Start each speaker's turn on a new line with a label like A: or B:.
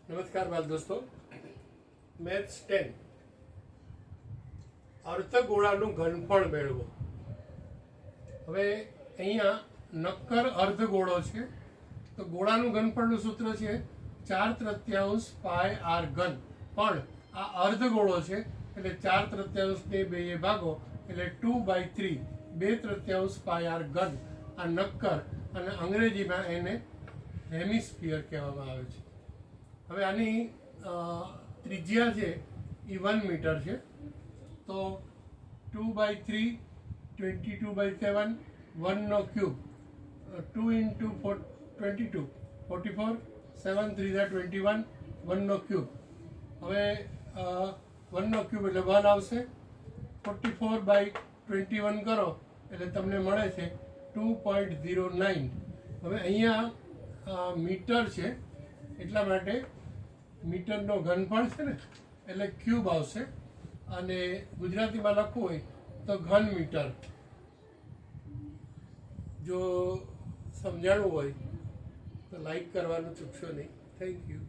A: નમસ્કાર બાલ દોસ્તો, મેથ્સ 10 અર્ધગોળાનું ઘનફળ મેળવો. હવે અહીંયા નક્કર અર્ધગોળો છે તો ગોળાનું ઘનફળનું સૂત્ર છે 4/3 પાય આર ઘન. પણ આ અર્ધગોળો છે એટલે 4/3 ને 2 ભાગો એટલે 2/3 2/3 પાય આર ઘન. આ નક્કર અને અંગ્રેજીમાં એને હેમિસ્ફિયર કહેવામાં આવે છે. હવે આની ત્રિજ્યા છે એ 1 મીટર છે. તો 2/3 22/7 1 ક્યુબ 2 × 22 44 7 3 21 1 ક્યુબ. હવે 1 ક્યુબ એટલે 1 આવશે. 44/21 કરો એટલે તમને મળે છે 2.09. હવે અહીંયા મીટર છે એટલા માટે મીટરનો ઘનફળ છે ને એટલે ક્યુબ આવશે. અને ગુજરાતીમાં લખવું હોય તો ઘન મીટર. જો સમજાણું હોય તો લાઈક કરવાનું ચૂકશો નહીં. Thank you.